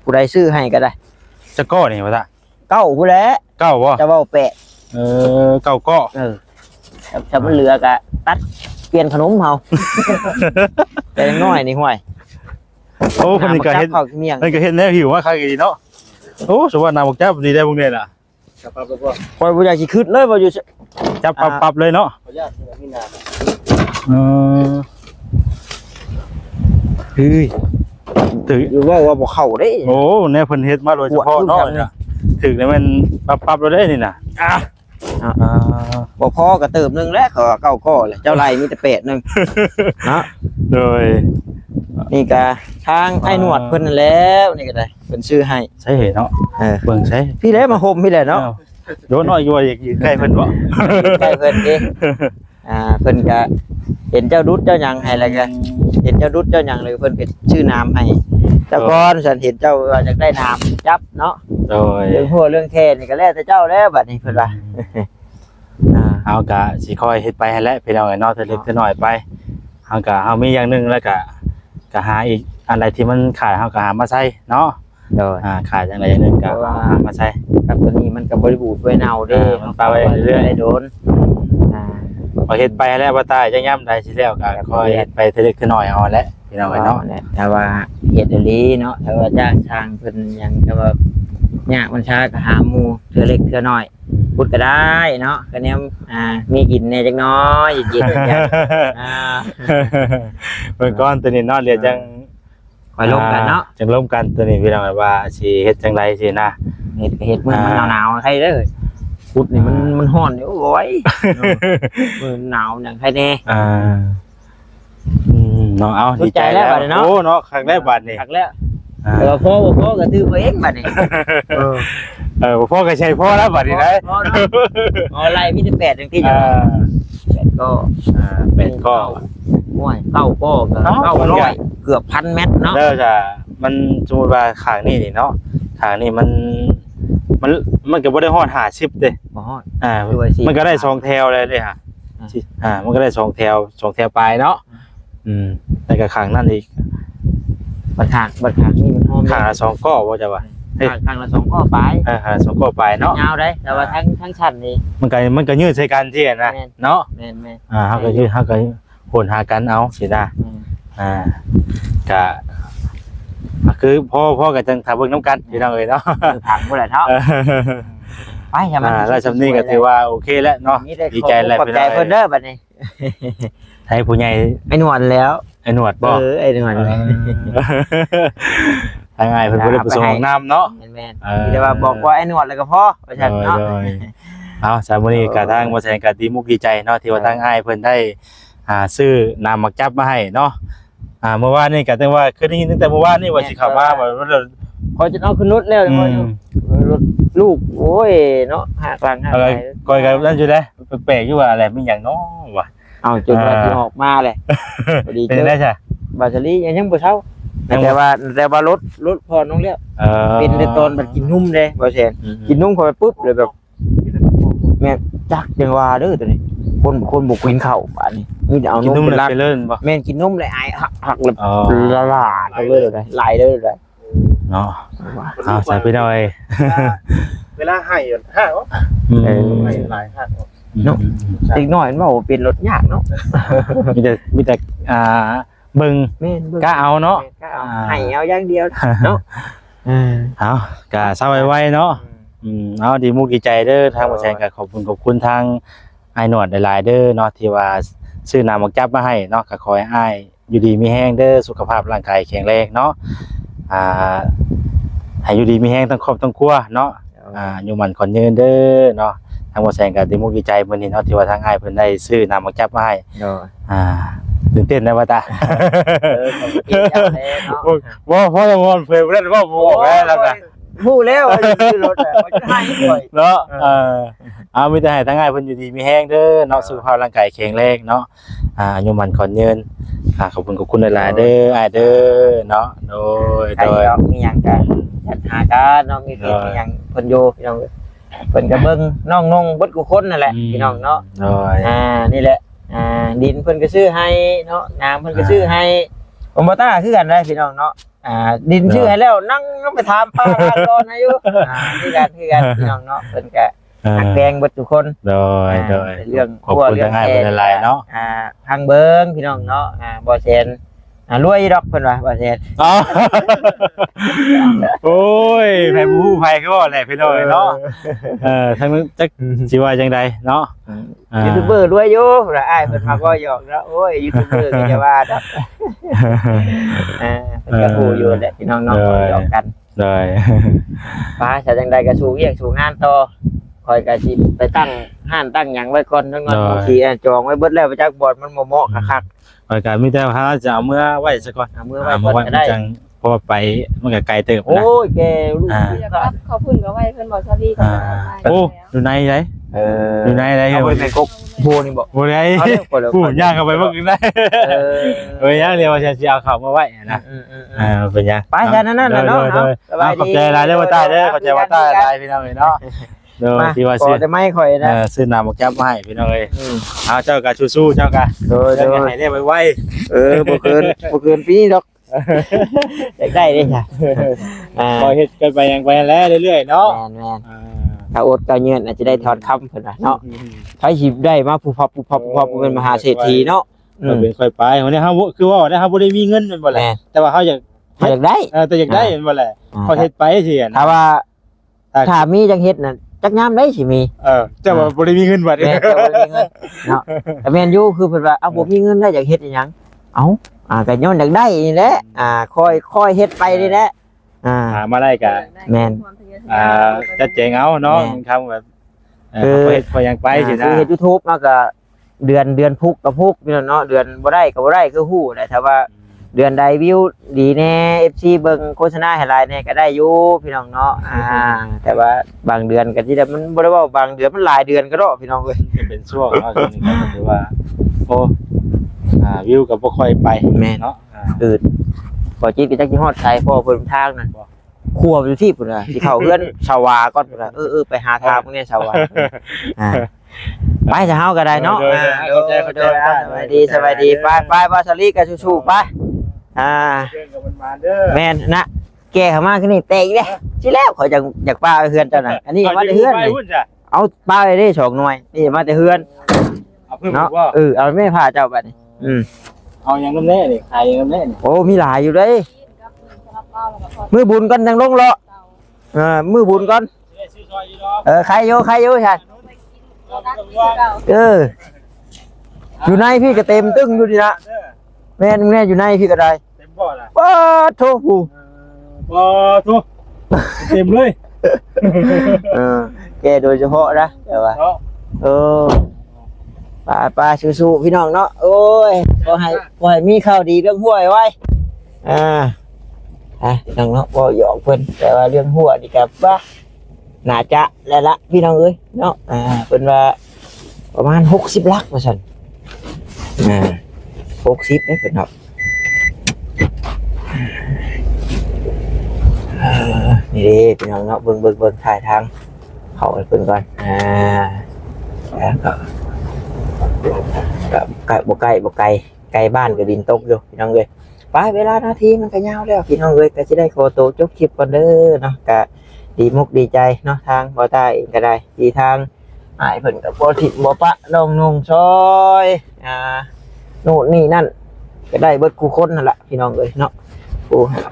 ผู้ใดซื้อให้ก็ได้ จะก้อนี่บ่ตา เก้าผู้แล้ว เก้าบ่ จะเว้าแปะ เก้าก้อ ถ้ามันเหลือก็ตัดเปลี่ยนขนมเฮาแต่ยังน้อยนี่ห่วย โอ้เพิ่นก็เฮ็ด ข้าวเมียง เพิ่นก็เฮ็ดแนวหิวว่าคักอีเนาะโอ้สวัสดิ์นาบอกจับนี่ได้พวกนี้ล่ะ คอยบ่อยากสิขึ้นเลยว่าอยู่ จับปรับเลยเนาะเฮ้ยถึง อยู่ว่าบ่เข้าเด้ โอ้แนวเพิ่นเฮ็ดมาโดยเฉพาะเนาะถึงแล้วมันปรับแล้วได้นี่น่ะ บ่พอก็เติมนึงแล้วก็เก้าก้อเลยเจ้าไร่มีแต่8นึงเนาะ โดย นี่ก็ทางไอ้หนวดเพิ่นนั่นแล้วนี่ก็ได้เพิ่นซื้อให้ ใช่เนาะเบิ่งใช่ พี่แล้วมาห่มพี่แหละเนาะ โดนน้อยอยู่อยากอยู่ใกล้เพิ่นบ่ ใกล้เพิ่นเด้เพิ่นก็เห็นเจ้าดุดเจ้าหยังให้แล้วก็เห็นเจ้าดุดเจ้าหยังเลยเพิ่นก็ชื่อน้ำให้แต่ก่อนฉันเห็นเจ้าว่าอยากได้น้ำจับเนาะ โดย เรื่องหัวเรื่องแค่นี่ก็แล้วแต่เจ้าแล้วบัดนี้เพิ่นว่า เอากะสิคอยเฮ็ดไปให้แล้วพี่น้องเนาะเทื่อเล็กเทื่อน้อยไปเฮาก็เฮามีอย่างนึงแล้วก็หาอีกอะไรที่มันขาดเฮาก็หามาใช้เนาะ โดย ขาดอย่างใดอย่างหนึงก็หามาใช้ ครับตัวนี้มันก็บริบูรณ์ไว้เน่าเด้ มันปลาไว้เรื่อยๆ โดน พอเฮ็ดไปแล้วบ่ตายจังย่ำใดสิแล้วก็คอยเฮ็ดไปเทื่อเล็กเทื่อน้อยเอาแหละพี่น้องเนาะ แต่ว่าเฮ็ดอีหลีเนาะแต่ว่าจ้างช่างเพิ่นหยังก็ว่ายากมันช้าก็หาหมู่เทื่อเล็กเทื่อน้อยพูดก็ได้เนาะก็แนมมีกินแน่จักหน้อยเย็นๆจังเมื่อก่อนตัวนี้เนาะเรียกจัง คอยลงกันเนาะ จังร่วมกันตัวนี้พี่น้องว่าสิเฮ็ดจังไดสินะ เฮ็ดก็เฮ็ดมื้อมันหนาวๆใครเด้อพุดนี่มันร้อนอยู่โอ้ยมื้อหนาวหยังใครแน่ เนาะเอา ดีใจแล้วบัดนี้เนาะ โอ้เนาะครั้งแรกบัดนี้ คักแล้วแต่ว่าพ่อบ่พอก็ตื้อไปเองบัดนี้ พ่อก็ใช่พ่อแล้วบัดนี้ได้ ออนไลน์มีแต่8จังที่จะ8ก็ เป็นก็ โอ้ย9ก็900เกือบ1,000 เมตรเนาะ แล้วจะมันสมมุติว่าข้างนี้นี่เนาะข้างนี้มันก็บ่ได้ฮอด50เด้ บ่ฮอด มันก็ได้2แถวเลยเด้ฮะมันก็ได้2แถวปลายเนาะแล้วก็ข้างนั้นอีก บัดขางนี่มันหอม ข้างละ2ก้อว่าจะว่า ข้างละ2ก็ปลาย ข้างละ2ก้อปลายเนาะ ยาวได้แต่ว่าทั้งชั้นนี่ มันก็ยืดใส่กันที่นะเนาะ แม่น เฮาก็ยืดเฮาก็โหนหากันเอาสินะก็คือพ่อก็จังถ้าเบิ่งนำกันพี่น้องเอ้ยเนาะ ผักบ่ได้เท่าไปใช่มั้ย แล้วสำนี้ก็ถือว่าโอเคแล้วเนาะดีใจแล้ว ขอบใจเพิ่นเด้อบัดนี้ ให้ผู้ใหญ่ ไอ้หนวดแล้ว ไอ้หนวดบ่ ไอ้หนวด ทางอ้ายเพิ่นบ่ได้ประสงค์ของน้ำเนาะ แม่นๆมีแต่ว่าบอกว่าไอ้หนวดแล้วก็พอว่าซั่นเนาะ เอาสามมื้อนี้ก็ทางบ่แซงก็ดีมุกดีใจเนาะที่ว่าทางอ้ายเพิ่นได้ซื้อน้ำหมักจับมาให้เนาะเมื่อวานนี่ก็แต่ว่าคือได้ยินตั้งแต่เมื่อวานนี่ว่าสิเข้ามาว่า พอจะเอาขึ้นรถแล้วพออยู่รถลูกโอ้ยเนาะหักหลังหักไหล ก้อยกันนั่นอยู่เด้แปลกๆอยู่ว่าอะไรมันหยังเนาะว่ะ เอาจนว่าสิออกมาเลยพอดี เป็น เจอ ได้ใช่ บาตเตอรี่ยังบ่เท่าแต่ว่ารถพอน้องเลี้ยวเป็นในตอนมันกินนุ่มเลยบ่แซ่นกินนุ่มเข้าไปปุ๊บเลยแบบแม่จักจังว่าเด้อตัวนี้คนบ่กินข้าวบาดนี้มีแต่เอา กิน นุ่ นุ่ ม ม เป็น เลย ลัก ไปเล่นบ่ แม่นกินนุ่มเลยอายหักเลยละลาดเลยไหลเลย เนาะเอาใส่ไปหน่อย เวลาให้ห้าอ๋อให้หลายห้า เนาะอีกหน่อยมันว่าเป็นรถยากเนาะ มีแต่เบิ่ง แม่นเบิ่ง ก็เอาเนาะ ก็เอาให้เอาอย่างเดียวเนาะ เอาก็เศร้าไว้ๆเนาะเอาดีมุกดีใจเด้อทางบ่แซงก็ขอบคุณทางอ้ายหนวดหลายๆเด้อเนาะที่ว่าซื้อน้ำหมักจับมาให้เนาะก็ขอให้อ้ายอยู่ดีมีแห้งเด้อสุขภาพร่างกายแข็งแรงเนาะให้อยู่ดีมีแห้งทั้งครอบทั้งครัวเนาะอยู่มันก่อนยืนเด้อเนาะทางบ่แซงก็ดีมุกดีใจมื้อนี้เนาะที่ว่าทางอ้ายเพิ่นได้ซื้อน้ำหมักจับมาให้ตื่นเต้นนะว่าตาบ่พอจะวอนเพิ่นบ่ได้บ่บอกแล้วกัน พูดแล้วชื่อรถมันจะให้ด้วย เนาะเอามีแต่ให้ทางอ้ายเพิ่นอยู่ดีมีแห้งเด้อเนาะสุขภาพร่างกายแข็งแรงเนาะอยู่มันก่อนยืนขอบคุณหลายๆเด้ออ้ายเด้อเนาะโดย มีหยังกันจัดหากันเนาะมีหยังเพิ่นอยู่พี่น้องเพิ่นก็เบิ่งน้องๆเบิดกูคนนั่นแหละพี่น้องเนาะนี่แหละดินเพิ่นก็ซื้อให้เนาะน้ำเพิ่นก็ซื้อให้ผมบ่ต้าคือกันได้พี่น้องเนาะดินชื่อให้แล้วนั่งไปถามป้าร้านอายุคือกันพี่น้องเนาะเพิ่นก็หักแดงเบิดทุกคนโดยเรื่อง ขอบคุณทางอ้ายเพิ่นหลายๆเนาะทางเบิ่งพี่น้องเนาะบ่แซนรวยดอกเพิ่นว่าบ่แซนโอ้ยไผบ่ฮู้ไผคือว่าแหละพี่น้องเนาะทางนึงจักสิว่าจังได๋เนาะยูทูบเบอร์รวยอยู่ล่ะอ้ายเพิ่นมาก็หยอกแล้วโอ้ยยูทูบเบอร์ก็จะว่าดอกเพิ่นก็ฮู้อยู่แหละพี่น้องเนาะหยอกกันได้ป้าจะจังได๋ก็สู้เวียกสู้งานต่อคอยก็สิไปตั้งห้านตั้งหยังไว้ก่อนทั้งนั้นบางทีจองไว้เบิดแล้วไปจักบ่มันบ่เหมาะคักๆก็มีแต่ว่าจะเอาเมื่อไว้ซะก่อนเอาเมื่อไว้ก่อนก็ได้จังพอไปมันก็ไกลเติบนะโอ้ยแกลูกครับเขาพุ่นก็ไว้เพิ่นบอกซอรี่ก็โอ้อยู่ในไดอยู่ในไดเอาไปในกกโบนี่บ่บ่ได้ผู้ย่างเข้าไปบ่กินได้ย่างเรียกว่าสิเอาเข้ามาไว้นะเป็นยังไปแค่นั้นน่ะเนาะขอบใจหลายเด้อว่าตาเด้อขอบใจว่าตาหลายพี่น้องเนาะเด้อที่ว่าซื้อได้ไม่ค่อยนะซื้อน้ำมาแก้มาให้พี่น้องเอ้ยเอาเจ้าก็สู้ๆเจ้าก็โดยให้ได้ไวบ่เกินปีดอกได้เด้จ้ะพอเฮ็ดกันไปยังไปแล้วเรื่อยๆเนาะแม่นถ้าอดก็เงินอาจจะได้ถอนคำเพิ่นว่าเนาะถ้าสิได้มาผู้พับเป็นมหาเศรษฐีเนาะเป็นค่อยไปวันนี้เฮาคือว่าเฮาบ่ได้มีเงินแม่นบ่แหละแต่ว่าเฮาอยากได้แต่อยากได้แม่นบ่แหละเขาเฮ็ดไปสิถ้าว่าถ้ามีจังเฮ็ดน่ะจักยามได้สิมีแต่ว่าบ่ได้มีเงินบัดนี้แต่บ่ได้มีเงินเนาะแต่แม่นอยู่คือเพิ่นว่าบ่มีเงินแล้วอยากเฮ็ดอีหยังเอ้าก็ย้อนอยากได้นี่แหละค่อยเฮ็ดไปนี่แหละมาได้ก็แม่นจัดแจงเอาเนาะคำแบบเฮ็ดพอยังไปสินะคือเฮ็ด YouTube มาก็เดือนพุกกับพุกพี่น้องเนาะเดือนบ่ได้ก็บ่ได้คือฮู้ได้ถ้าว่าเดือนใดวิวดีแน่ FC เบิ่งโฆษณาให้หลายแน่ก็ได้อยู่พี่น้องเนาะแต่ว่าบางเดือนก็สิได้มันบ่ได้ว่าบางเดือนมันหลายเดือนก็ดอกพี่น้องเอ้ยเป็นช่วงเนาะช่วงนี้ก็ถือว่าโอ้วิวก็บ่ค่อยไปเนาะพอจิตก็จักสิฮอดไสพอเพิ่นทางนั่นครัวอยู่ที่พุ่นน่ะสิเข้าเฮือนชาวาก่อนพุ่นน่ะไปหาทางพวกนี้ชาวาไปจะเฮาก็ได้เนาะสบายดีไปบาสลีก็สู้ๆไปแม่นนะแกเข้ามาคือนี่แตกอีกเด้สิแล้วขอยอยากป้าไปเฮือนเจ้าน่ะอันนี้มาแต่เฮือนนี่เอาป้าไปได้2หน่วยนี่มาแต่เฮือนเนาะเอาแม่พาเจ้าบัดนี้เอายังน้ำแน่นี่ขายยังน้ำแน่นี่โอ้มีหลายอยู่เด้มือบุญกันจังลงเลาะมือบุญก่อนใครอยู่ใช่อยู่ในพี่ก็เต็มตึ้งอยู่ดีนะแม่อยู่ในพี่ก็ได้เต็มบ่อละป้าโทษผู้ บ่ทุกเต็มเลย แกโดยเฉพาะนะแต่ว่า เนาะ เออป้าสู้ๆพี่น้องเนาะโอ้ยขอให้มีข่าวดีเรื่องห้วยไว้พี่น้องเนาะบ่หยอกเพิ่นแต่ว่าเรื่องหัวนี่ก็ว่าน่าจะแล้วละพี่น้องเอ้ยเนาะเพิ่นว่าประมาณ60 ลักว่าซั่น60เด้เพิ่นเนาะนี่เด้พี่น้องเนาะเบิ่งถ่ายทางเข้าให้เพิ่นก่อนแล้วก็บ่ไกลบ้านก็ดินตกอยู่พี่น้องเอ้ยไปเวลานาทีมันก็ยาวแล้วพี่น้องเอ้ยก็สิได้ขอตัวจบคลิปก่อนเด้อเนาะก็ดีมุกดีใจเนาะทางบ่ตาเองก็ได้ดีทางอ้ายเพิ่นก็บ่ทิ่มบ่ปะน้องนุ่งซอยโน่นนี่นั่นก็ได้เบิดคู่คนนั่นล่ะพี่น้องเอ้ยเนาะ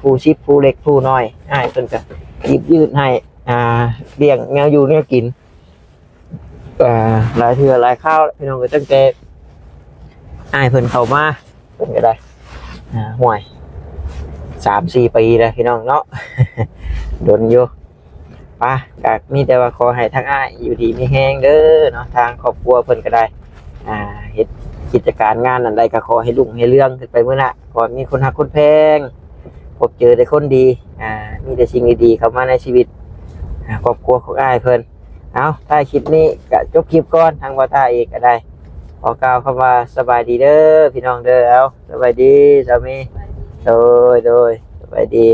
ผู้ชิปผู้เล็กผู้น้อยอ้ายเพิ่นก็หยิบยืดให้เลี้ยงแนวอยู่แนวกินหลายเทื่อหลายข้าวพี่น้องก็ตั้งแต่อ้ายเพิ่นเข้ามาเพิ่นก็ได้ห่วย 3-4 ปีแล้วพี่น้องเนาะ โดนอยู่ป่ะก็มีแต่ว่าขอให้ทั้งอ้ายอยู่ดีมีแฮงเด้อเนาะทางครอบครัวเพิ่นก็ได้เฮ็ดกิจการงานอันใดก็ขอให้รุ่งให้เรืองขึ้นไปมื้อหน้าขอมีคนฮักคนแพงพบเจอแต่คนดีมีแต่สิ่งดีๆเข้ามาในชีวิตครอบครัวของอ้ายเพิ่นเอาถ้าคลิปนี้ก็จบคลิปก่อนทางบ่ตาเอกก็ได้ขอกล่าวคำว่าสบายดีเด้อพี่น้องเด้อเอาสบายดีสามีโดยสบายดี